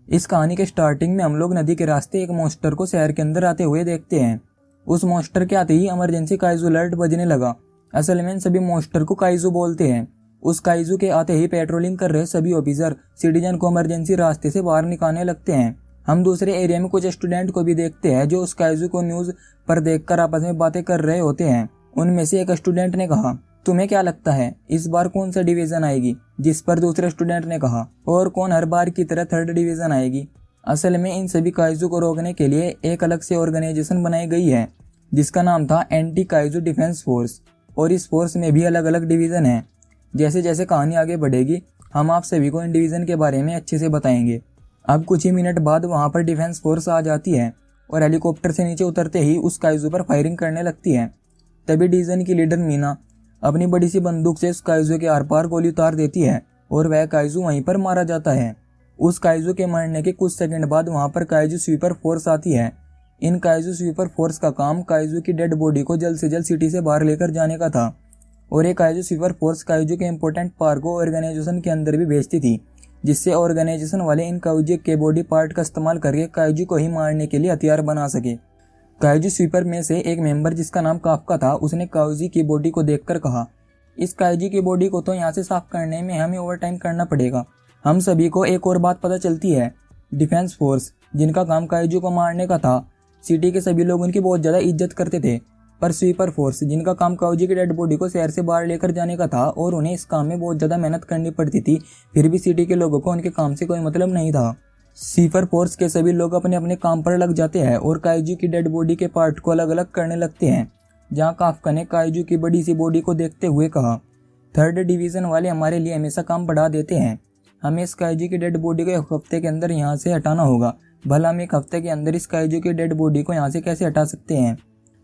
इस कहानी के स्टार्टिंग में हम लोग नदी के रास्ते एक मॉन्स्टर को शहर के अंदर आते हुए देखते हैं। उस मॉन्स्टर के आते ही इमरजेंसी काइजू अलर्ट बजने लगा। असल में सभी मॉन्स्टर को काइजू बोलते हैं। उस काइजू के आते ही पेट्रोलिंग कर रहे सभी ऑफिसर सिटीजन को इमरजेंसी रास्ते से बाहर निकालने लगते हैं। हम दूसरे एरिया में कुछ स्टूडेंट को भी देखते हैं जो उस काइजू को न्यूज पर देखकर आपस में बातें कर रहे होते हैं। उनमें से एक स्टूडेंट ने कहा, तुम्हें क्या लगता है इस बार कौन सा डिवीजन आएगी? जिस पर दूसरे स्टूडेंट ने कहा, और कौन हर बार की तरह थर्ड डिवीजन आएगी? असल में इन सभी काइजू को रोकने के लिए एक अलग से ऑर्गेनाइजेशन बनाई गई है जिसका नाम था एंटी काइजू डिफेंस फोर्स, और इस फोर्स में भी अलग अलग डिवीजन है। जैसे जैसे कहानी आगे बढ़ेगी हम आप सभी को इन डिवीजन के बारे में अच्छे से बताएंगे। अब कुछ ही मिनट बाद वहां पर डिफेंस फोर्स आ जाती है और हेलीकॉप्टर से नीचे उतरते ही उस काइजू पर फायरिंग करने लगती है। तभी डिवीजन की लीडर मीना अपनी बड़ी सी बंदूक से उस काइजू के आर पार गोली उतार देती है और वह काइजू वहीं पर मारा जाता है। उस काइजू के मरने के कुछ सेकंड बाद वहां पर काइजू स्वीपर फोर्स आती है। इन काइजू स्वीपर फोर्स का काम काइजू की डेड बॉडी को जल्द से जल्द सिटी से बाहर लेकर जाने का था, और ये काइजू स्वीपर फोर्स काइजू के इंपॉर्टेंट पार्ट को ऑर्गेनाइजेशन के अंदर भी भेजती थी, जिससे ऑर्गेनाइजेशन वाले इन काइजू के बॉडी पार्ट का इस्तेमाल करके काइजू को ही मारने के लिए हथियार बना सके। काइजू स्वीपर में से एक मेंबर जिसका नाम काफका था, उसने काइजू की बॉडी को देखकर कहा, इस काइजू की बॉडी को तो यहाँ से साफ करने में हमें ओवर टाइम करना पड़ेगा। हम सभी को एक और बात पता चलती है, डिफेंस फोर्स जिनका काम काइजू को मारने का था, सिटी के सभी लोग उनकी बहुत ज़्यादा इज्जत करते थे, पर स्वीपर फोर्स जिनका काम काइजू की डेड बॉडी को शहर से बाहर लेकर जाने का था और उन्हें इस काम में बहुत ज़्यादा मेहनत करनी पड़ती थी, फिर भी सिटी के लोगों को उनके काम से कोई मतलब नहीं था। स्वीपर फोर्स के सभी लोग अपने अपने काम पर लग जाते हैं और काइजू की डेड बॉडी के पार्ट को अलग अलग करने लगते हैं। जहाँ काफका ने काइजू की बड़ी सी बॉडी को देखते हुए कहा, थर्ड डिवीजन वाले हमारे लिए हमेशा काम बढ़ा देते हैं। हमें इस काइजू की डेड बॉडी को एक हफ्ते के अंदर यहाँ से हटाना होगा। भला हम एक हफ्ते के अंदर इस काइजू की डेड बॉडी को यहाँ से कैसे हटा सकते हैं?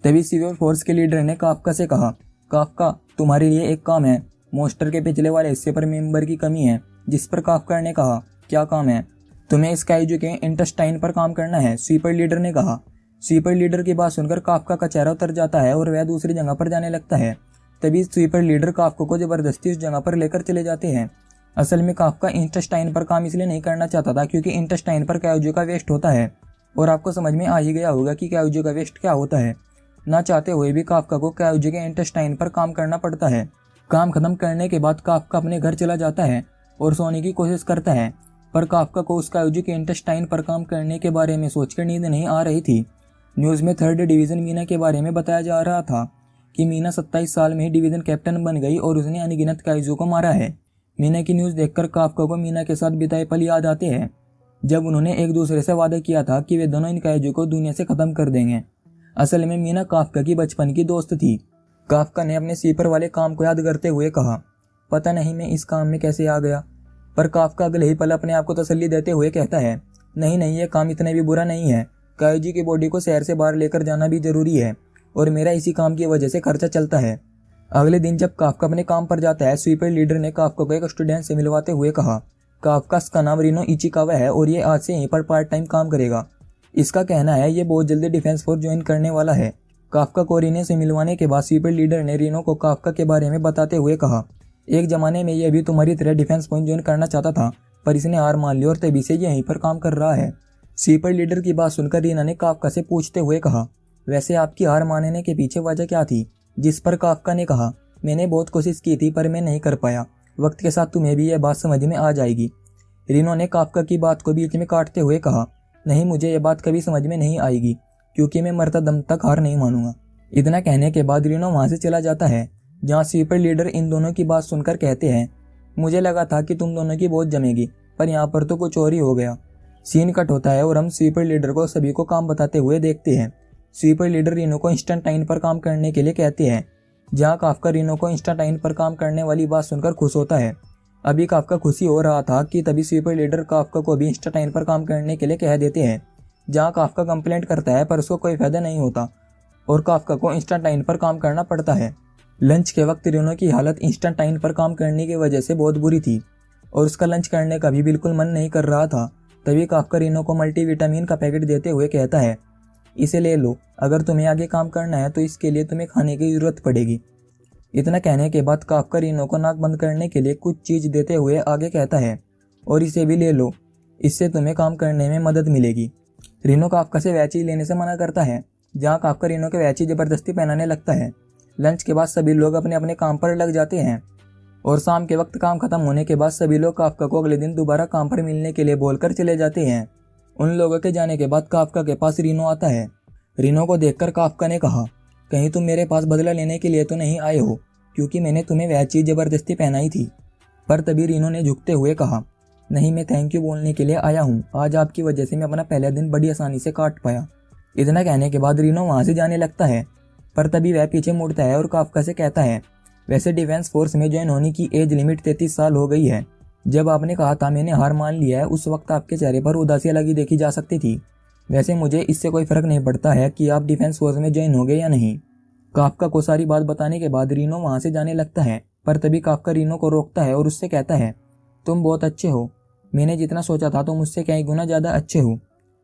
तभी स्वीपर फोर्स के लीडर ने काफका से कहा, काफका तुम्हारे लिए एक काम है। मॉन्स्टर के पिछले वाले हिस्से पर मेंबर की कमी है। जिस पर काफका ने कहा, क्या काम है? तुम्हें इस काइजू के इंटेस्टाइन पर काम करना है, स्वीपर लीडर ने कहा। स्वीपर लीडर की बात सुनकर काफका का चेहरा उतर जाता है और वह दूसरी जगह पर जाने लगता है। तभी स्वीपर लीडर काफका को जबरदस्ती उस जगह पर लेकर चले जाते हैं। असल में काफका इंटेस्टाइन पर काम इसलिए नहीं करना चाहता था क्योंकि इंटेस्टाइन पर काइजू का वेस्ट होता है, और आपको समझ में आ ही गया होगा कि काइजू का वेस्ट क्या होता है। ना चाहते हुए भी काफका को काइजू के इंटेस्टाइन पर काम करना पड़ता है। काम खत्म करने के बाद काफका अपने घर चला जाता है और सोने की कोशिश करता है, पर काफका को उस काइजू के इंटेस्टाइन पर काम करने के बारे में सोचकर नींद नहीं आ रही थी। न्यूज़ में थर्ड डिवीज़न मीना के बारे में बताया जा रहा था कि मीना 27 साल में ही डिवीज़न कैप्टन बन गई और उसने अनगिनत काइजू को मारा है। मीना की न्यूज़ देखकर काफका को मीना के साथ बिताए पल याद आते हैं, जब उन्होंने एक दूसरे से वादा किया था कि वे दोनों इन काइजू को दुनिया से ख़त्म कर देंगे। असल में मीना काफका की बचपन की दोस्त थी। काफका ने अपने स्वीपर वाले काम को याद करते हुए कहा, पता नहीं मैं इस काम में कैसे आ गया। पर काफका अगले ही पल अपने आप को तसल्ली देते हुए कहता है, नहीं नहीं, ये काम इतना भी बुरा नहीं है। काइजू की बॉडी को शहर से बाहर लेकर जाना भी जरूरी है और मेरा इसी काम की वजह से खर्चा चलता है। अगले दिन जब काफका अपने काम पर जाता है, स्वीपर लीडर ने काफका को एक स्टूडेंट से मिलवाते हुए कहा, काफका का नाम रिनो इचिकावा है और ये आज से यहीं पर पार्ट टाइम काम करेगा। इसका कहना है ये बहुत जल्दी डिफेंस फोर्स ज्वाइन करने वाला है। काफका को रिनो से मिलवाने के बाद स्वीपर लीडर ने रिनो को काफका के बारे में बताते हुए कहा, एक जमाने में यह भी तुम्हारी तरह डिफेंस पॉइंट ज्वाइन करना चाहता था, पर इसने हार मान ली और तभी से यहीं पर काम कर रहा है। स्वीपर लीडर की बात सुनकर रीना ने काफका से पूछते हुए कहा, वैसे आपकी हार मानने के पीछे वजह क्या थी? जिस पर काफका ने कहा, मैंने बहुत कोशिश की थी पर मैं नहीं कर पाया। वक्त के साथ तुम्हें भी यह बात समझ में आ जाएगी। रीनो ने काफका की बात को बीच में काटते हुए कहा, नहीं, मुझे यह बात कभी समझ में नहीं आएगी क्योंकि मैं मरता दम तक हार नहीं मानूंगा। इतना कहने के बाद रीनो वहां से चला जाता है, जहाँ स्वीपर लीडर इन दोनों की बात सुनकर कहते हैं, मुझे लगा था कि तुम दोनों की बहुत जमेगी, पर यहाँ पर तो कुछ और ही हो गया। सीन कट होता है और हम स्वीपर लीडर को सभी को काम बताते हुए देखते हैं। स्वीपर लीडर रीनो को इंस्टेंटाइन पर काम करने के लिए कहते हैं, जहाँ काफका रीनो को इंस्टेंटाइन पर काम करने वाली बात सुनकर खुश होता है। अभी काफका खुशी हो रहा था कि तभी स्वीपर लीडर काफका को भी इंस्टेंटाइन पर काम करने के लिए कह देते हैं, जहाँ काफका कंप्लेंट करता है पर उसको कोई फायदा नहीं होता और काफका को इंस्टेंटाइन पर काम करना पड़ता है। लंच के वक्त रीनो की हालत इंस्टेंटाइन पर काम करने की वजह से बहुत बुरी थी और उसका लंच करने का भी बिल्कुल मन नहीं कर रहा था। तभी काफका रीनो को मल्टीविटामिन का पैकेट देते हुए कहता है, इसे ले लो, अगर तुम्हें आगे काम करना है तो इसके लिए तुम्हें खाने की जरूरत पड़ेगी। इतना कहने के बाद काफका रीनो को नाक बंद करने के लिए कुछ चीज देते हुए आगे कहता है, और इसे भी ले लो, इससे तुम्हें काम करने में मदद मिलेगी। रीनो काफ्का से वह चीज लेने से मना करता है जहाँ काफ्का रीनो के वह चीज जबरदस्ती पहनाने लगता है। लंच के बाद सभी लोग अपने अपने काम पर लग जाते हैं और शाम के वक्त काम खत्म होने के बाद सभी लोग काफ्का को अगले दिन दोबारा काम पर मिलने के लिए बोलकर चले जाते हैं। उन लोगों के जाने के बाद काफ्का के पास रीनो आता है। रीनो को देखकर काफ्का ने कहा, कहीं तुम मेरे पास बदला लेने के लिए तो नहीं आए हो, क्योंकि मैंने तुम्हें वह चीज जबरदस्ती पहनाई थी। पर तभी रीनो ने झुकते हुए कहा, नहीं, मैं थैंक यू बोलने के लिए आया हूँ। आज आपकी वजह से मैं अपना पहला दिन बड़ी आसानी से काट पाया। इतना कहने के बाद रीनो वहां से जाने लगता है, पर तभी वह पीछे मुड़ता है और काफ्का से कहता है, वैसे डिफेंस फोर्स में ज्वाइन होने की एज लिमिट 33 साल हो गई है। जब आपने कहा था मैंने हार मान लिया है, उस वक्त आपके चेहरे पर उदासी लगी देखी जा सकती थी। वैसे मुझे इससे कोई फर्क नहीं पड़ता है कि आप डिफेंस फोर्स में ज्वाइन हो गए या नहीं। काफ्का को सारी बात बताने के बाद रीनो वहां से जाने लगता है, पर तभी काफ्का रीनो को रोकता है और उससे कहता है, तुम बहुत अच्छे हो। मैंने जितना सोचा था तुम मुझसे कई गुना ज्यादा अच्छे हो।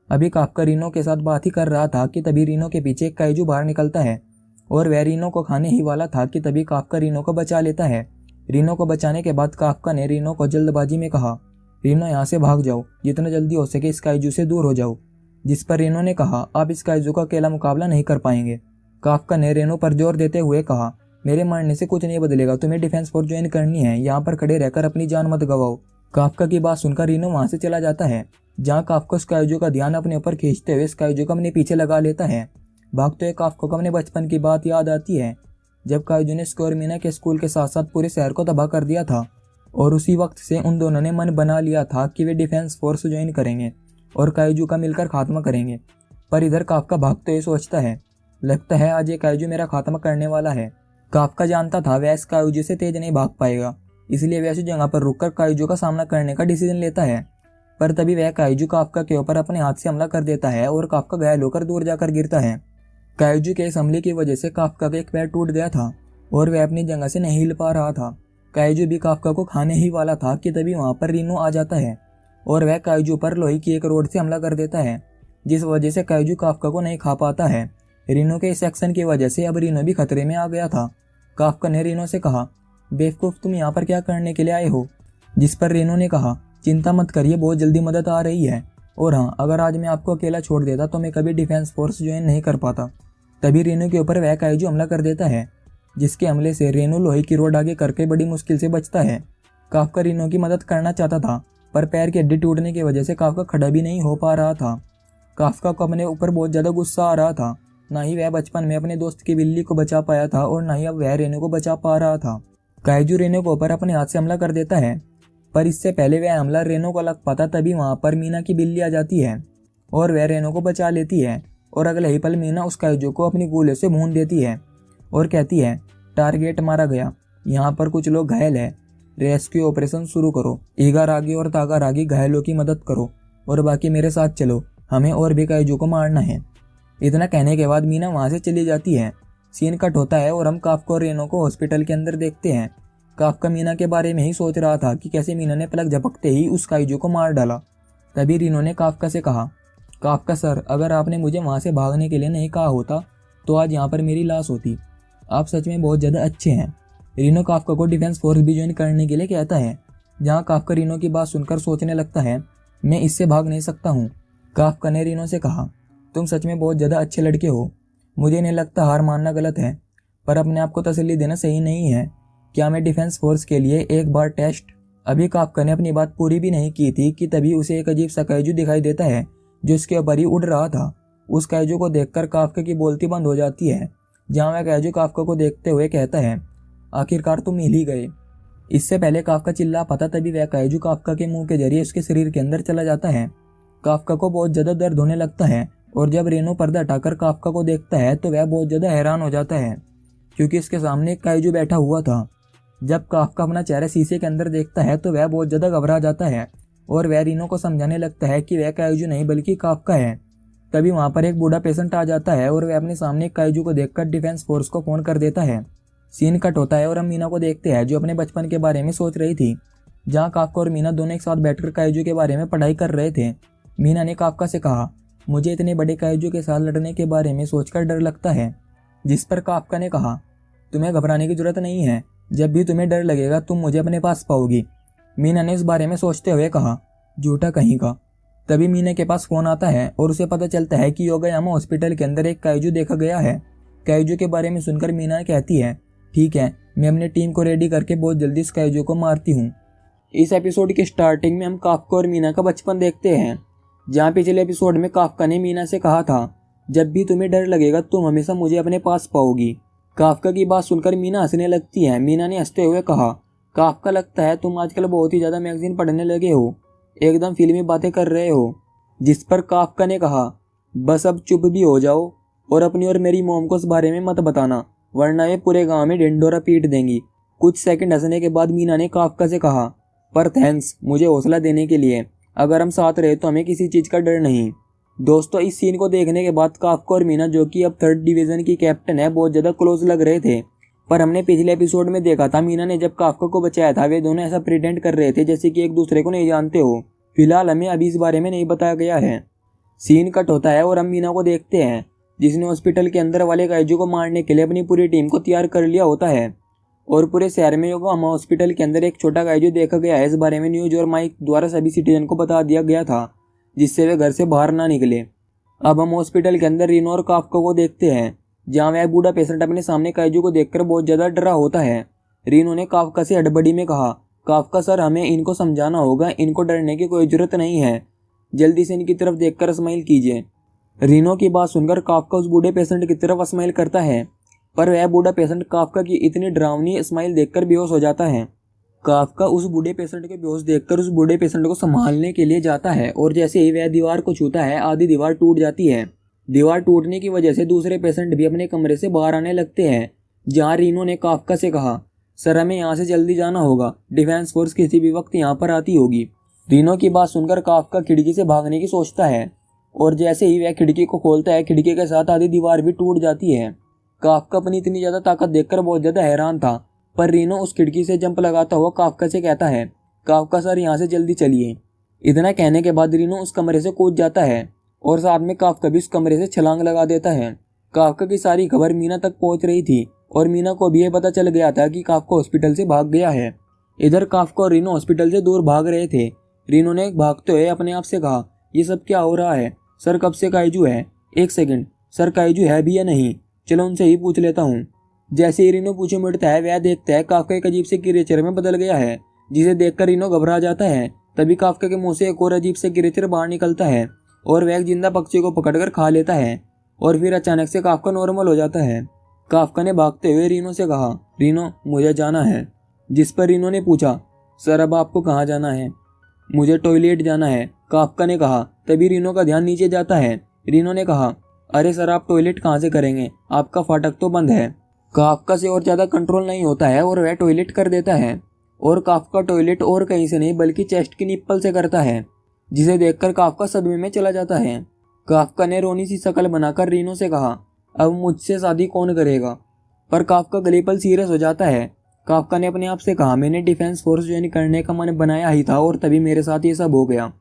अभी काफ्का रीनो के साथ बात ही कर रहा था कि तभी रीनो के पीछे एक काइजू बाहर निकलता है और वह रीनो को खाने ही वाला था कि तभी काफ्का रीनो को बचा लेता है। रीनो को बचाने के बाद काफ्का ने रीनो को जल्दबाजी में कहा, रीनो यहाँ से भाग जाओ, जितना जल्दी हो सके इस काइजू से दूर हो जाओ। जिस पर रीनो ने कहा, आप इस काइजू का अकेला मुकाबला नहीं कर पाएंगे। काफ्का ने रीनो पर जोर देते हुए कहा, मेरे मरने से कुछ नहीं बदलेगा, तुम्हें डिफेंस फोर्स ज्वाइन करनी है, यहाँ पर खड़े रहकर अपनी जान मत गवाओ। काफ्का की बात सुनकर रीनो वहां से चला जाता है, जहाँ काफ्का स्काइजू का ध्यान अपने ऊपर खींचते हुए स्काइजू को अपने पीछे लगा लेता है। भागते हुए काफ्का को अपने बचपन की बात याद आती है, जब काइजू ने स्कोर मीना के स्कूल के साथ साथ पूरे शहर को तबाह कर दिया था और उसी वक्त से उन दोनों ने मन बना लिया था कि वे डिफेंस फोर्स ज्वाइन करेंगे और काइजू का मिलकर खात्मा करेंगे। पर इधर काफ्का भागते हुए सोचता है, लगता है आज ये काइजू मेरा खात्मा करने वाला है। काफ्का जानता था वह इस काइजू से तेज नहीं भाग पाएगा, इसलिए वह ऐसी जगह पर रुककर काइजू का सामना करने का डिसीजन लेता है। पर तभी वह काइजू काफ्का के ऊपर अपने हाथ से हमला कर देता है और काफ्का घायल होकर दूर जाकर गिरता है। काइजू के इस हमले की वजह से काफ्का का एक पैर टूट गया था और वह अपनी जगह से नहीं हिल पा रहा था। काइजू भी काफ्का को खाने ही वाला था कि तभी वहां पर रीनो आ जाता है और वह काइजू पर लोहे की एक रोड से हमला कर देता है, जिस वजह से काइजू काफ्का को नहीं खा पाता है। रीनो के इस एक्शन की वजह से अब रीनो भी खतरे में आ गया था। काफ्का ने रीनो से कहा, बेवकूफ, तुम यहाँ पर क्या करने के लिए आए हो? जिस पर रीनो ने कहा, चिंता मत करिए, बहुत जल्दी मदद आ रही है। और हाँ, अगर आज मैं आपको अकेला छोड़ देता तो मैं कभी डिफेंस फोर्स ज्वाइन नहीं कर पाता। तभी रीनो के ऊपर वह काइजू हमला कर देता है, जिसके हमले से रीनो लोहे की रोड आगे करके बड़ी मुश्किल से बचता है। काफ्का रीनो की मदद करना चाहता था, पर पैर की हड्डी टूटने की वजह से काफ्का खड़ा भी नहीं हो पा रहा था। काफ्का को अपने ऊपर बहुत ज्यादा गुस्सा आ रहा था। ना ही वह बचपन में अपने दोस्त की बिल्ली को बचा पाया था और ना ही अब वह रीनो को बचा पा रहा था। काइजू रीनो के ऊपर अपने हाथ से हमला कर देता है, पर इससे पहले वह हमला रीनो को लग पाता तभी वहां पर मीना की बिल्ली आ जाती है और वह रीनो को बचा लेती है। और अगले ही पल मीना उस काइजू को अपनी गोले से भून देती है और कहती है, टारगेट मारा गया, यहाँ पर कुछ लोग घायल है, रेस्क्यू ऑपरेशन शुरू करो। ईगा रागी और तागा रागी घायलों की मदद करो और बाकी मेरे साथ चलो, हमें और भी काइजू को मारना है। इतना कहने के बाद मीना वहां से चली जाती है। सीन कट होता है और हम काफ्का और रीनो को हॉस्पिटल के अंदर देखते हैं। काफ्का मीना के बारे में ही सोच रहा था कि कैसे मीना ने पलक झपकते ही उस काइजू को मार डाला। तभी रीनो ने काफ्का से कहा, काफ्का सर, अगर आपने मुझे वहां से भागने के लिए नहीं कहा होता तो आज यहाँ पर मेरी लाश होती। आप सच में बहुत ज़्यादा अच्छे हैं। रीनो काफ्का को डिफेंस फोर्स भी ज्वाइन करने के लिए कहता है, जहाँ काफ्का रीनो की बात सुनकर सोचने लगता है, मैं इससे भाग नहीं सकता हूँ। काफ्का ने रीनो से कहा, तुम सच में बहुत ज़्यादा अच्छे लड़के हो, मुझे नहीं लगता हार मानना गलत है, पर अपने आप को तसल्ली देना सही नहीं है। क्या मैं डिफेंस फोर्स के लिए एक बार टेस्ट? अभी काफ्का ने अपनी बात पूरी भी नहीं की थी कि तभी उसे एक अजीब सा काइजू दिखाई देता है जो इसके ऊपर ही उड़ रहा था। उस काइजू को देखकर काफ्का की बोलती बंद हो जाती है, जहाँ वह काइजू काफ्का को देखते हुए कहता है, आखिरकार तुम मिल ही गए। इससे पहले काफ्का चिल्ला पाता तभी वह काइजू काफ्का के मुंह के जरिए उसके शरीर के अंदर चला जाता है। काफ्का को बहुत ज्यादा दर्द होने लगता है और जब रीनो पर्दा हटाकर काफ्का को देखता है तो वह बहुत ज्यादा हैरान हो जाता है, क्योंकि इसके सामने एक काइजू बैठा हुआ था। जब काफ्का अपना चेहरा शीशे के अंदर देखता है तो वह बहुत ज्यादा घबरा जाता है और वह रीनो को समझाने लगता है कि वह काइजू नहीं बल्कि काफ्का है। तभी वहां पर एक बूढ़ा पेशेंट आ जाता है और वह अपने सामने एक काइजू को देखकर डिफेंस फोर्स को फोन कर देता है। सीन कट होता है और हम मीना को देखते हैं जो अपने बचपन के बारे में सोच रही थी, जहाँ काफ्का और मीना दोनों एक साथ बैठकर काइजू के बारे में पढ़ाई कर रहे थे। मीना ने काफ्का से कहा, मुझे इतने बड़े काइजू के साथ लड़ने के बारे में सोचकर डर लगता है। जिस पर काफ्का ने कहा, तुम्हें घबराने की जरूरत नहीं है, जब भी तुम्हें डर लगेगा तुम मुझे अपने पास पाओगी। मीना ने इस बारे में सोचते हुए कहा, झूठा कहीं का, तभी मीना के पास फोन आता है और उसे पता चलता है कि योगायामा हॉस्पिटल के अंदर एक काइजू देखा गया है। काइजू के बारे में सुनकर मीना कहती है, ठीक है, मैं अपनी टीम को रेडी करके बहुत जल्दी इस काइजू को मारती हूँ। इस एपिसोड की स्टार्टिंग में हम काफका और मीना का बचपन देखते हैं, जहाँ पिछले एपिसोड में काफका ने मीना से कहा था, जब भी तुम्हें डर लगेगा तुम हमेशा मुझे अपने पास पाओगी। काफका की बात सुनकर मीना हंसने लगती है। मीना ने हंसते हुए कहा, काफका लगता है तुम आजकल बहुत ही ज़्यादा मैगजीन पढ़ने लगे हो, एकदम फिल्मी बातें कर रहे हो। जिस पर काफका ने कहा, बस अब चुप भी हो जाओ और अपनी और मेरी मोम को इस बारे में मत बताना, वरना ये पूरे गांव में ढिंढोरा पीट देंगी। कुछ सेकंड हंसने के बाद मीना ने काफका से कहा, पर थैंक्स मुझे हौसला देने के लिए, अगर हम साथ रहे तो हमें किसी चीज़ का डर नहीं। दोस्तों, इस सीन को देखने के बाद काफका और मीना, जो कि अब 3rd डिवीज़न की कैप्टन है, बहुत ज़्यादा क्लोज लग रहे थे। पर हमने पिछले एपिसोड में देखा था, मीना ने जब काफका को बचाया था वे दोनों ऐसा प्रिटेंड कर रहे थे जैसे कि एक दूसरे को नहीं जानते हो। फिलहाल हमें अभी इस बारे में नहीं बताया गया है। सीन कट होता है और हम मीना को देखते हैं, जिसने हॉस्पिटल के अंदर वाले काइजू को मारने के लिए अपनी पूरी टीम को तैयार कर लिया होता है। और पूरे शहर में योगायामा हॉस्पिटल के अंदर एक छोटा काइजू देखा गया है। इस बारे में न्यूज और माइक द्वारा सभी सिटीजन को बता दिया गया था, जिससे वे घर से बाहर ना निकले। अब हम हॉस्पिटल के अंदर रीनो और काफका को देखते हैं, जहाँ वह बूढ़ा पेशेंट अपने सामने काइजू को देखकर बहुत ज़्यादा डरा होता है। रीनो ने काफका से हड़बड़ी में कहा, काफका सर, हमें इनको समझाना होगा, इनको डरने की कोई जरूरत नहीं है, जल्दी से इनकी तरफ देखकर स्माइल कीजिए। रीनो की बात सुनकर काफका उस बूढ़े पेशेंट की तरफ स्माइल करता है, पर वह बूढ़ा पेशेंट काफका की इतनी डरावनी स्माइल देखकर बेहोश हो जाता है। काफका उस बूढ़े पेशेंट के बेहोश देखकर उस बूढ़े पेशेंट को संभालने के लिए जाता है और जैसे ही वह दीवार को छूता है, आधी दीवार टूट जाती है। दीवार टूटने की वजह से दूसरे पेशेंट भी अपने कमरे से बाहर आने लगते हैं, जहाँ रीनो ने काफका से कहा, सर हमें यहाँ से जल्दी जाना होगा, डिफेंस फोर्स किसी भी वक्त यहाँ पर आती होगी। रीनो की बात सुनकर काफका खिड़की से भागने की सोचता है और जैसे ही वह खिड़की को खोलता है, खिड़की के साथ आधी दीवार भी टूट जाती है। काफका अपनी इतनी ज़्यादा ताकत देखकर बहुत ज़्यादा हैरान था, पर रीनो उस खिड़की से जंप लगाता हुआ काफका से कहता है, काफका सर यहाँ से जल्दी चलिए। इतना कहने के बाद रीनो उस कमरे से कूद जाता है और साथ में काफका भी उस कमरे से छलांग लगा देता है। काफका की सारी खबर मीना तक पहुंच रही थी और मीना को भी यह पता चल गया था कि काफका हॉस्पिटल से भाग गया है। इधर काफका और रीनो हॉस्पिटल से दूर भाग रहे थे। रीनो ने भागते हुए अपने आप से कहा, ये सब क्या हो रहा है? सर कब से काइजू है? एक सेकंड, सर काइजू है भी या नहीं? चलो उनसे ही पूछ लेता हूँ। जैसे ही रीनो पूछे मुड़ता है, वह देखता है काफका एक अजीब से क्रिएचर में बदल गया है, जिसे देखकर रीनो घबरा जाता है। तभी काफका के मुंह से एक और अजीब से क्रिएचर बाहर निकलता है और वह एक जिंदा पक्षी को पकड़कर खा लेता है और फिर अचानक से काफका नॉर्मल हो जाता है। काफका ने भागते हुए रीनो से कहा, रीनो मुझे जाना है। जिस पर रीनो ने पूछा, सर अब आपको कहाँ जाना है? मुझे टॉयलेट जाना है, काफका ने कहा। तभी रीनो का ध्यान नीचे जाता है। रीनो ने कहा, अरे सर आप टॉयलेट कहाँ से करेंगे, आपका फाटक तो बंद है। काफका से और ज़्यादा कंट्रोल नहीं होता है और वह टॉयलेट कर देता है और काफका टॉयलेट और कहीं से नहीं बल्कि चेस्ट की निप्पल से करता है, जिसे देखकर काफका सदमे में चला जाता है। काफका ने रोनी सी शक्ल बनाकर रीनो से कहा, अब मुझसे शादी कौन करेगा? पर काफका गले पर सीरियस हो जाता है। काफका ने अपने आप से कहा, मैंने डिफेंस फोर्स ज्वाइन करने का मन बनाया ही था और तभी मेरे साथ ये सब हो गया।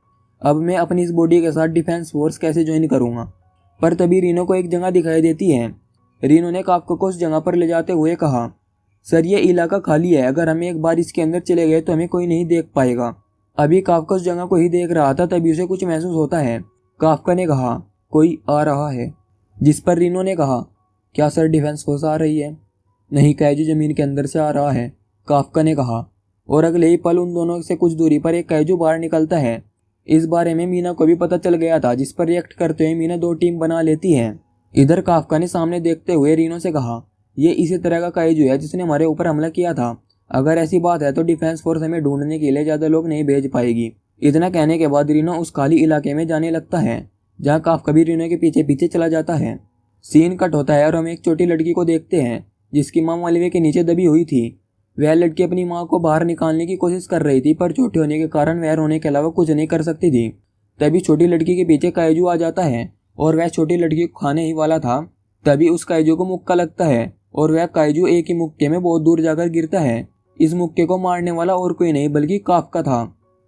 अब मैं अपनी इस बॉडी के साथ डिफेंस फोर्स कैसे ज्वाइन करूँगा? पर तभी रीनो को एक जगह दिखाई देती है। रीनो ने काफका को उस जगह पर ले जाते हुए कहा, सर ये इलाका खाली है, अगर हमें एक बार इसके अंदर चले गए तो हमें कोई नहीं देख पाएगा। अभी काफका उस जगह को ही देख रहा था, तभी उसे कुछ महसूस होता है। काफका ने कहा, कोई आ रहा है। जिस पर रीनो ने कहा, क्या सर डिफेंस फोर्स आ रही है? नहीं, काइजू जमीन के अंदर से आ रहा है, काफका ने कहा। और अगले ही पल उन दोनों से कुछ दूरी पर एक काइजू बाहर निकलता है। इस बारे में मीना को भी पता चल गया था, जिस पर रिएक्ट करते हुए मीना 2 टीम बना लेती है। इधर काफका ने सामने देखते हुए रीनो से कहा, ये इसी तरह का काइजू है जिसने हमारे ऊपर हमला किया था। अगर ऐसी बात है तो डिफेंस फोर्स हमें ढूंढने के लिए ज़्यादा लोग नहीं भेज पाएगी। इतना कहने के बाद रीनो उस खाली इलाके में जाने लगता है, जहाँ काफका भी रीनो के पीछे पीछे चला जाता है। सीन कट होता है और हम एक छोटी लड़की को देखते हैं, जिसकी माँ मालवे के नीचे दबी हुई थी। वह लड़की अपनी माँ को बाहर निकालने की कोशिश कर रही थी, पर छोटी होने के कारण वह रोने के अलावा कुछ नहीं कर सकती थी। तभी छोटी लड़की के पीछे काइजू आ जाता है और वह छोटी लड़की को खाने ही वाला था। तभी उस काइजू को मुक्का लगता है और वह काइजू एक ही मुक्के में बहुत दूर जाकर गिरता है। इस मुक्के को मारने वाला और कोई नहीं बल्कि काफका था।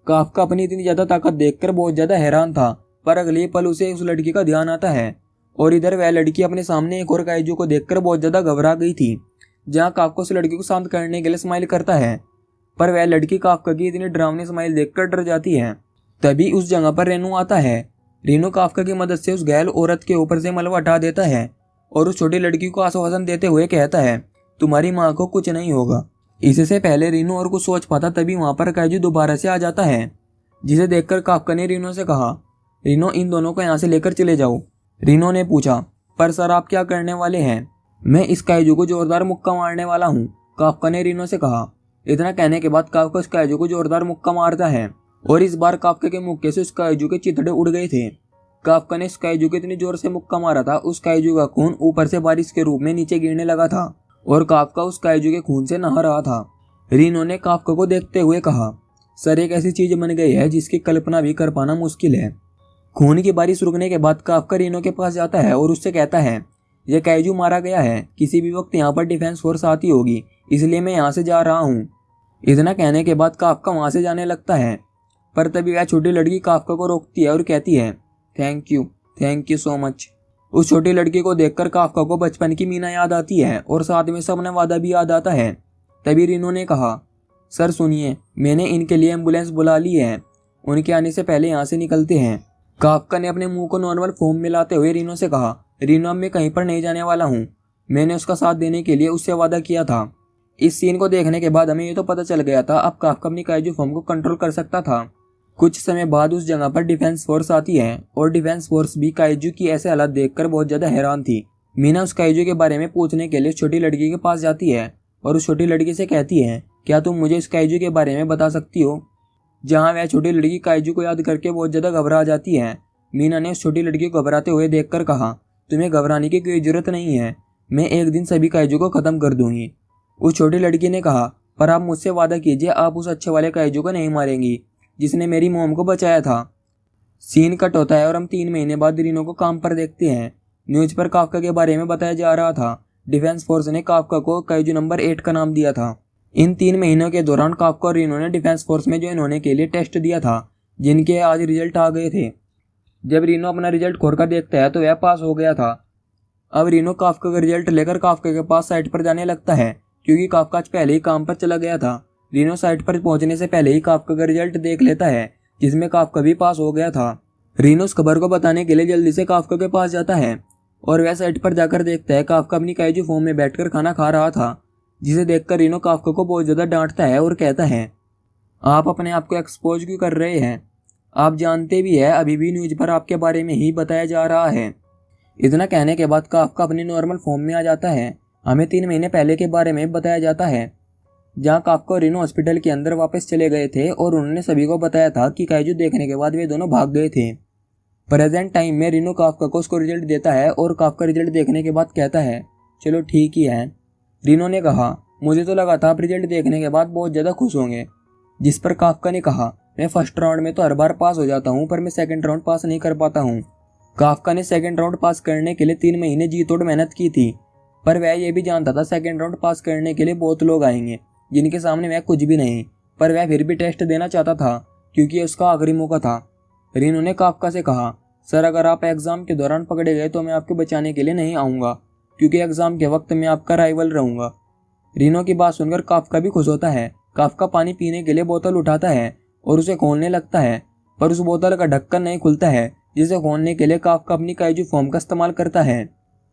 काफका अपनी इतनी ज़्यादा ताकत देखकर बहुत ज़्यादा हैरान था, पर अगले पल उसे उस लड़की का ध्यान आता है और इधर वह लड़की अपने सामने एक और काइजू को देखकर बहुत ज़्यादा घबरा गई थी। जहाँ काफका उस लड़की को शांत करने के लिए स्माइल करता है, पर वह लड़की काफका की इतनी डरावनी स्माइल देखकर डर जाती है। तभी उस जगह पर रेनू आता है। रेनू काफका की मदद से उस घायल औरत के ऊपर से मलबा हटा देता है और उस छोटी लड़की को आश्वासन देते हुए कहता है, तुम्हारी माँ को कुछ नहीं होगा। इससे पहले रीनो और कुछ सोच पाता तभी वहां पर काइजू दोबारा से आ जाता है, जिसे देखकर काफका ने रीनो से कहा, रीनो इन दोनों को यहाँ से लेकर चले जाओ। रीनो ने पूछा, पर सर आप क्या करने वाले हैं? मैं इस काइजू को जोरदार मुक्का मारने वाला हूँ, काफका ने रीनो से कहा। इतना कहने के बाद काफका उस काइजू को जोरदार मुक्का मारता है और इस बार काफका के मुक्के से उस काइजू के चिथड़े उड़ गए थे। काफका ने उस काइजू को इतनी जोर से मुक्का मारा था, उस काइजू का खून ऊपर से बारिश के रूप में नीचे गिरने लगा था और काफका उस काइजू के खून से नहा रहा था। रीनो ने काफका को देखते हुए कहा, सर एक ऐसी चीज बन गई है जिसकी कल्पना भी कर पाना मुश्किल है। खून की बारिश रुकने के बाद काफका रीनो के पास जाता है और उससे कहता है, यह काइजू मारा गया है, किसी भी वक्त यहाँ पर डिफेंस फोर्स आती होगी, इसलिए मैं यहाँ से जा रहा हूँ। इतना कहने के बाद काफका वहाँ से जाने लगता है, पर तभी वह छोटी लड़की काफका को रोकती है और कहती है, थैंक यू सो मच। उस छोटी लड़की को देखकर काफका को बचपन की मीना याद आती है और साथ में सपना वादा भी याद आता है। तभी रीनो ने कहा, सर सुनिए, मैंने इनके लिए एम्बुलेंस बुला ली है, उनके आने से पहले यहाँ से निकलते हैं। काफका ने अपने मुंह को नॉर्मल फॉर्म में लाते हुए रीनो से कहा, रीनो अब मैं कहीं पर नहीं जाने वाला हूँ, मैंने उसका साथ देने के लिए उससे वादा किया था। इस सीन को देखने के बाद हमें ये तो पता चल गया था अब काफका अपनी काइजू फॉर्म को कंट्रोल कर सकता था। कुछ समय बाद उस जगह पर डिफेंस फोर्स आती है और डिफेंस फोर्स भी काइजू की ऐसे हालत देखकर बहुत ज्यादा हैरान थी। मीना उस काइजू के बारे में पूछने के लिए छोटी लड़की के पास जाती है और उस छोटी लड़की से कहती है, क्या तुम मुझे इस काइजू के बारे में बता सकती हो? जहाँ वह छोटी लड़की काइजू को याद करके बहुत ज्यादा घबरा जाती है। मीना ने उस छोटी लड़की को घबराते हुए देखकर कहा, तुम्हें घबराने की कोई जरूरत नहीं है, मैं एक दिन सभी काइजू को खत्म कर दूंगी। उस छोटी लड़की ने कहा, पर आप मुझसे वादा कीजिए आप उस अच्छे वाले काइजू को नहीं मारेंगी जिसने मेरी मोम को बचाया था। सीन कट होता है और हम 3 महीने बाद रीनो को काम पर देखते हैं। न्यूज पर काफका के बारे में बताया जा रहा था। डिफेंस फोर्स ने काफका को काइजू नंबर 8 का नाम दिया था। इन 3 महीनों के दौरान काफका और रीनो ने डिफेंस फोर्स में ज्वाइन होने के लिए टेस्ट दिया था, जिनके आज रिजल्ट आ गए थे। जब रीनो अपना रिजल्ट खोलकर देखता है तो वह पास हो गया था। अब रीनो काफका का रिजल्ट लेकर काफका के पास साइट पर जाने लगता है, क्योंकि काफका आज पहले ही काम पर चला गया था। रीनो साइट पर पहुंचने से पहले ही काफका का रिजल्ट देख लेता है, जिसमें काफका भी पास हो गया था। रीनो उस खबर को बताने के लिए जल्दी से काफका के पास जाता है और वह साइट पर जाकर देखता है काफका अपनी काइजू फॉर्म में बैठकर खाना खा रहा था, जिसे देखकर रीनो काफका को बहुत ज्यादा डांटता है और कहता है, आप अपने आप को एक्सपोज क्यों कर रहे हैं? आप जानते भी है अभी भी न्यूज पर आपके बारे में ही बताया जा रहा है। इतना कहने के बाद काफका अपनी नॉर्मल फॉर्म में आ जाता है। हमें 3 महीने पहले के बारे में बताया जाता है, जहाँ काफका और रीनो हॉस्पिटल के अंदर वापस चले गए थे और उन्होंने सभी को बताया था कि काइजू देखने के बाद वे दोनों भाग गए थे। प्रेजेंट टाइम में रीनो काफका को उसको रिजल्ट देता है और काफका रिजल्ट देखने के बाद कहता है, चलो ठीक ही है। रीनो ने कहा, मुझे तो लगा था आप रिजल्ट देखने के बाद बहुत ज़्यादा खुश होंगे। जिस पर काफका ने कहा, मैं फर्स्ट राउंड में तो हर बार पास हो जाता हूँ, पर मैं सेकंड राउंड पास नहीं कर पाता हूँ। काफका ने सेकंड राउंड पास करने के लिए 3 महीने जी तोड़ मेहनत की थी, पर वह ये भी जानता था सेकंड राउंड पास करने के लिए बहुत लोग आएंगे जिनके सामने वह कुछ भी नहीं, पर वह फिर भी टेस्ट देना चाहता था क्योंकि उसका आखिरी मौका था। रीनो ने काफका से कहा, सर अगर आप एग्जाम के दौरान पकड़े गए तो मैं आपको बचाने के लिए नहीं आऊँगा, क्योंकि एग्जाम के वक्त मैं आपका राइवल रहूँगा। रीनो की बात सुनकर काफका भी खुश होता है। काफका पानी पीने के लिए बोतल उठाता है और उसे खोलने लगता है, पर उस बोतल का ढक्कन नहीं खुलता है, जिसे खोलने के लिए काफका अपनी काइजू फॉर्म का इस्तेमाल करता है।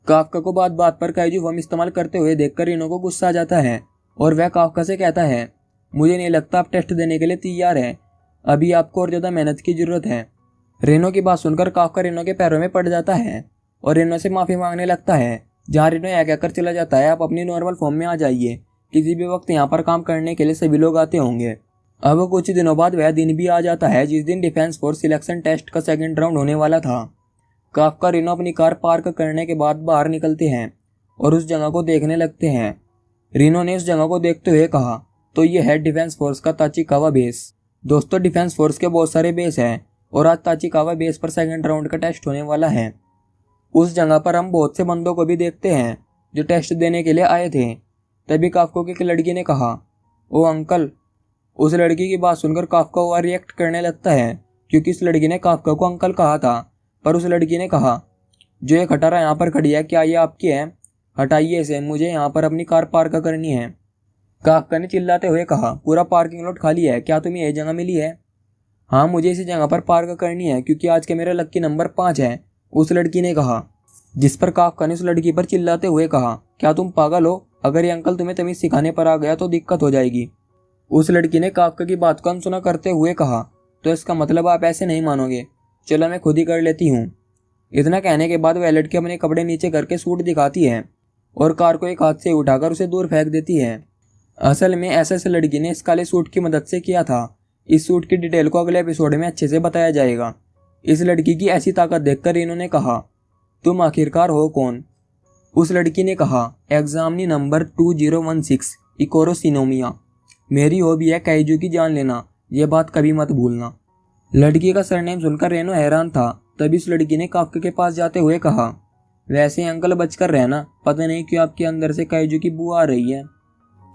काफका को बात बात पर काइजू फॉर्म इस्तेमाल करते हुए देखकर रीनो को गुस्सा आ जाता है और वह काफका से कहता है, मुझे नहीं लगता आप टेस्ट देने के लिए तैयार हैं, अभी आपको और ज़्यादा मेहनत की जरूरत है। रीनो की बात सुनकर काफका रीनो के पैरों में पड़ जाता है और रीनो से माफ़ी मांगने लगता है, जहाँ रीनो यह कहकर चला जाता है, आप अपनी नॉर्मल फॉर्म में आ जाइए, किसी भी वक्त यहाँ पर काम करने के लिए सभी लोग आते होंगे। अब कुछ दिनों बाद वह दिन भी आ जाता है जिस दिन डिफेंस फोर्स सिलेक्शन टेस्ट का सेकंड राउंड होने वाला था। काफका रीनो अपनी कार पार्क करने के बाद बाहर निकलते हैं और उस जगह को देखने लगते हैं। रीनो ने उस जगह को देखते हुए कहा, तो ये है डिफेंस फोर्स का ताचिकावा बेस। दोस्तों, डिफेंस फोर्स के बहुत सारे बेस हैं और आज ताचिकावा बेस पर सेकंड राउंड का टेस्ट होने वाला है। उस जगह पर हम बहुत से बंदों को भी देखते हैं जो टेस्ट देने के लिए आए थे। तभी काफका की एक लड़की ने कहा, ओ अंकल। उस लड़की की बात सुनकर काफका ओवर रिएक्ट करने लगता है, क्योंकि इस लड़की ने काफका को अंकल कहा था, पर उस लड़की ने कहा, जो ये खटारा यहाँ पर खड़ी है, क्या ये आपकी है? हटाइए इसे, मुझे यहाँ पर अपनी कार पार्क करनी है। काफका ने चिल्लाते हुए कहा, पूरा पार्किंग लॉट खाली है, क्या तुम्हें यही जगह मिली है? हाँ, मुझे इसी जगह पर पार्क करनी है क्योंकि आज का मेरा लक्की नंबर 5 है, उस लड़की ने कहा। जिस पर काफ्का ने उस लड़की पर चिल्लाते हुए कहा, क्या तुम पागल हो? अगर ये अंकल तुम्हें तमीज सिखाने पर आ गया तो दिक्कत हो जाएगी। उस लड़की ने काफ्का की बात को अनसुना करते हुए कहा, तो इसका मतलब आप ऐसे नहीं मानोगे, चलो मैं खुद ही कर लेती हूँ। इतना कहने के बाद वह लड़की अपने कपड़े नीचे करके सूट दिखाती है और कार को एक हाथ से उठाकर उसे दूर फेंक देती है। असल में ऐसा इस लड़की ने इस काले सूट की मदद से किया था। इस सूट की डिटेल को अगले एपिसोड में अच्छे से बताया जाएगा। इस लड़की की ऐसी ताकत देखकर इन्होंने कहा, तुम आखिरकार हो कौन? उस लड़की ने कहा, एग्जामिनी नंबर 2016 इकोरोसिनोमिया। मेरी हॉबी है काइजू की जान लेना, यह बात कभी मत भूलना। लड़की का सरनेम सुनकर रेनो हैरान था। तभी उस लड़की ने काफ्का के पास जाते हुए कहा, वैसे अंकल बचकर रहना, पता नहीं क्यों आपके अंदर से काइजू की बू आ रही है।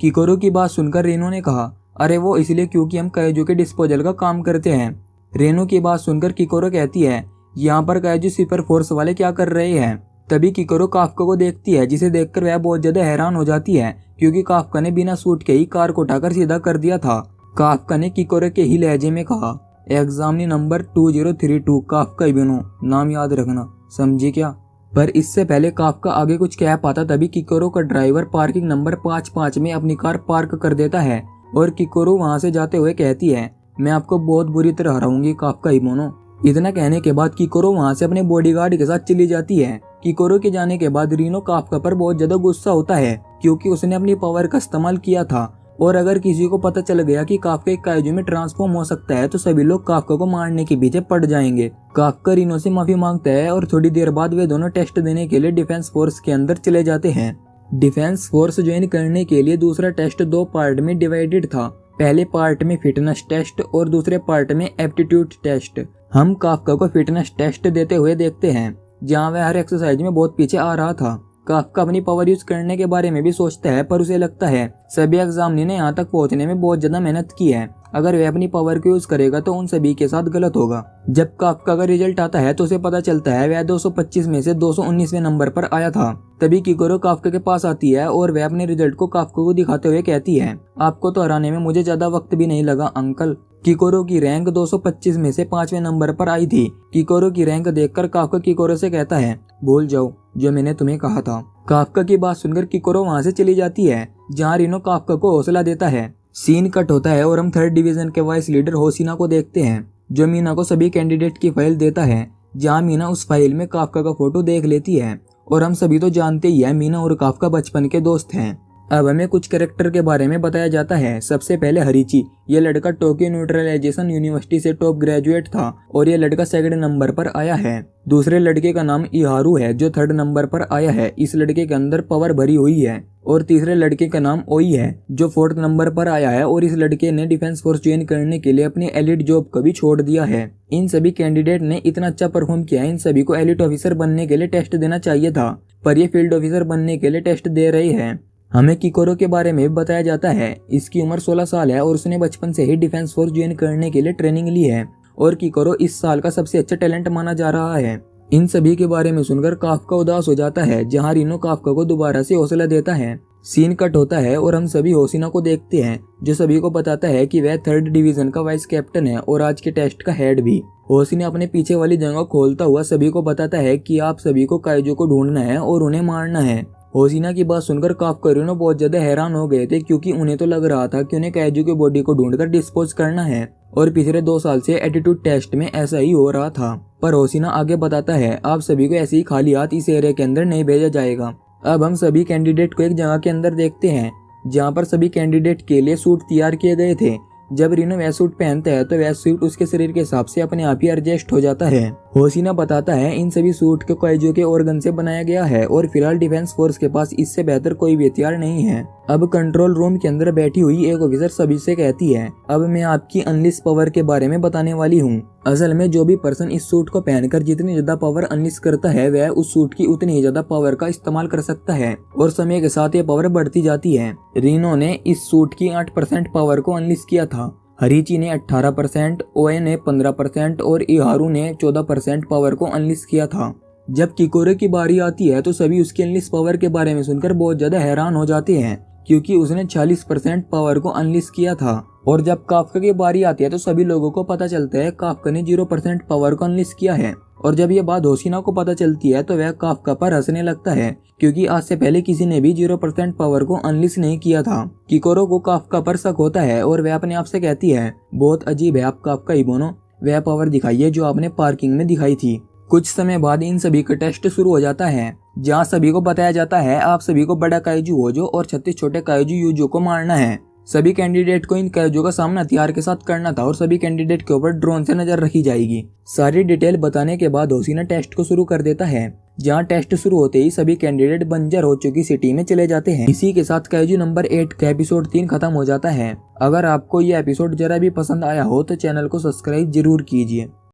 किकोरो की बात सुनकर रेनो ने कहा, अरे वो इसलिए क्योंकि हम काइजू के डिस्पोजल का काम करते हैं। रेनो की बात सुनकर किकोरो कहती है, यहाँ पर काइजू सुपर फोर्स वाले क्या कर रहे हैं? तभी किकोरो काफ्का को देखती है, जिसे देखकर वह बहुत ज्यादा हैरान हो जाती है क्योंकि काफ्का ने बिना सूट के ही कार को उठाकर सीधा कर दिया था। काफ्का ने किकोरो के ही लहजे में कहा, एग्जामिनी नंबर 2032 काफ्का इबिनो, नाम याद रखना, समझे क्या? पर इससे पहले काफ्का आगे कुछ कह पाता तभी किकोरो का ड्राइवर पार्किंग नंबर 55 में अपनी कार पार्क कर देता है और किकोरो वहां से जाते हुए कहती है, मैं आपको बहुत बुरी तरह हराऊंगी काफ्का इबिनो। इतना कहने के बाद किकोरो वहां से अपने बॉडीगार्ड के साथ चली जाती है। किकोरो के जाने के बाद रीनो काफ्का पर बहुत ज्यादा गुस्सा होता है क्योंकि उसने अपनी पावर का इस्तेमाल किया था और अगर किसी को पता चल गया कि काफ्का एक काइजू में ट्रांसफॉर्म हो सकता है तो सभी लोग काफ्का को मारने के पीछे पड़ जाएंगे। काफ्का रीनो से माफी मांगता है और थोड़ी देर बाद वे दोनों टेस्ट देने के लिए डिफेंस फोर्स के अंदर चले जाते हैं। डिफेंस फोर्स ज्वाइन करने के लिए दूसरा टेस्ट 2 पार्ट में डिवाइडेड था। पहले पार्ट में फिटनेस टेस्ट और दूसरे पार्ट में एप्टीट्यूड टेस्ट। हम काफ्का को फिटनेस टेस्ट देते हुए देखते हैं जहाँ वह हर एक्सरसाइज में बहुत पीछे आ रहा था। काफ्का अपनी पावर यूज करने के बारे में भी सोचता है पर उसे लगता है सभी एग्जामिनी ने यहाँ तक पहुँचने में बहुत ज्यादा मेहनत की है, अगर वह अपनी पावर को यूज करेगा तो उन सभी के साथ गलत होगा। जब काफ्का का रिजल्ट आता है तो उसे पता चलता है वह 225 में से 219वें नंबर पर आया था। तभी किकोरो काफ्का के पास आती है और वह अपने रिजल्ट को काफ्का को दिखाते हुए कहती है, आपको तो हराने में मुझे ज्यादा वक्त भी नहीं लगा अंकल। किकोरो की रैंक 225 में से 5वें नंबर पर आई थी। किकोरो की रैंक देखकर काफ्का किकोरो से कहता है, भूल जाओ जो मैंने तुम्हें कहा था। काफ्का की बात सुनकर किकोरो वहां से चली जाती है जहां रीनो काफ्का को हौसला देता है। सीन कट होता है और हम 3rd डिवीजन के वाइस लीडर होसिना को देखते हैं जो मीना को सभी कैंडिडेट की फाइल देता है। जहां मीना उस फाइल में काफ्का का फोटो देख लेती है और हम सभी तो जानते ही है मीना और काफ्का बचपन के दोस्त हैं। अब हमें कुछ कैरेक्टर के बारे में बताया जाता है। सबसे पहले हरीची, ये लड़का टोक्यो न्यूट्रलाइजेशन यूनिवर्सिटी से टॉप ग्रेजुएट था और ये लड़का 2nd नंबर पर आया है। दूसरे लड़के का नाम इहारू है जो 3rd नंबर पर आया है। इस लड़के के अंदर पावर भरी हुई है। और तीसरे लड़के का नाम ओई है जो 4th नंबर पर आया है और इस लड़के ने डिफेंस फोर्स ज्वाइन करने के लिए अपनी एलिट जॉब को भी छोड़ दिया है। इन सभी कैंडिडेट ने इतना अच्छा परफॉर्म किया, इन सभी को एलिट ऑफिसर बनने के लिए टेस्ट देना चाहिए था पर ये फील्ड ऑफिसर बनने के लिए टेस्ट दे रहे हैं। हमें किकोरो के बारे में बताया जाता है। इसकी उम्र 16 साल है और उसने बचपन से ही डिफेंस फोर्स ज्वाइन करने के लिए ट्रेनिंग ली है और किकोरो इस साल का सबसे अच्छा टैलेंट माना जा रहा है। इन सभी के बारे में सुनकर काफ्का उदास हो जाता है जहां रीनो काफ्का को दोबारा से हौसला देता है। सीन कट होता है और हम सभी होसिना को देखते हैं जो सभी को बताता है कि वह 3rd डिवीजन का वाइस कैप्टन है और आज के टेस्ट का हेड भी। होसिना अपने पीछे वाली जगह खोलता हुआ सभी को बताता है कि आप सभी को काइजू को ढूंढना है और उन्हें मारना है। होसिना की बात सुनकर काफ्का और रीनो बहुत ज्यादा हैरान हो गए थे क्योंकि उन्हें तो लग रहा था कि उन्हें काइजू की बॉडी को ढूंढकर डिस्पोज करना है और पिछले 2 साल से एटीट्यूड टेस्ट में ऐसा ही हो रहा था। पर होसिना आगे बताता है, आप सभी को ऐसे ही खाली हाथ इस एरिया के अंदर नहीं भेजा जाएगा। अब हम सभी कैंडिडेट को एक जगह के अंदर देखते हैं जहां पर सभी कैंडिडेट के लिए सूट तैयार किए गए थे। जब रीनो वह सूट पहनता है तो वह सूट उसके शरीर के हिसाब से अपने आप ही एडजस्ट हो जाता है। होसिना बताता है इन सभी सूट को काइजू के ऑर्गन से बनाया गया है और फिलहाल डिफेंस फोर्स के पास इससे बेहतर कोई भी हथियार नहीं है। अब कंट्रोल रूम के अंदर बैठी हुई एक ऑफिसर सभी से कहती है, अब मैं आपकी अनलिश पावर के बारे में बताने वाली हूँ। असल में जो भी पर्सन इस सूट को पहनकर जितनी ज्यादा पावर अनलिश करता है वह उस सूट की उतनी ही ज्यादा पावर का इस्तेमाल कर सकता है और समय के साथ ये पावर बढ़ती जाती है। रीनो ने इस सूट की 8% पावर को अनलिश किया था, हरीची ने 18%, ओए ने 15% और इहारू ने 14% पावर को अनलिश किया था। जब किकोरो की बारी आती है तो सभी उसकी अनलिश पावर के बारे में सुनकर बहुत ज्यादा हैरान हो जाते हैं क्योंकि उसने 40% पावर को अनलिश किया था और जब काफ्का की बारी आती है तो सभी लोगों को पता चलता है काफ्का ने 0% पावर को अनलिस्ट किया है। और जब ये बात होशिना को पता चलती है तो वह काफ्का पर हंसने लगता है, क्योंकि आज से पहले किसी ने भी 0% पावर को अनलिस्ट नहीं किया था। किकोरो को काफ्का पर शक होता है और वह अपने आप से कहती है, बहुत अजीब है आप काफ्का इबोनो, वह पावर दिखाइए जो आपने पार्किंग में दिखाई थी। कुछ समय बाद इन सभी का टेस्ट शुरू हो जाता है, जहाँ सभी को बताया जाता है आप सभी को बड़ा काइजू होजो और 36 छोटे काइजू यूजो को मारना है। सभी कैंडिडेट को इन काइजू का सामना हथियार के साथ करना था और सभी कैंडिडेट के ऊपर ड्रोन से नजर रखी जाएगी। सारी डिटेल बताने के बाद होशिना टेस्ट को शुरू कर देता है, जहाँ टेस्ट शुरू होते ही सभी कैंडिडेट बंजर हो चुकी सिटी में चले जाते हैं। इसी के साथ काइजू नंबर 8 का एपिसोड 3 खत्म हो जाता है। अगर आपको यह एपिसोड जरा भी पसंद आया हो तो चैनल को सब्सक्राइब जरूर कीजिए।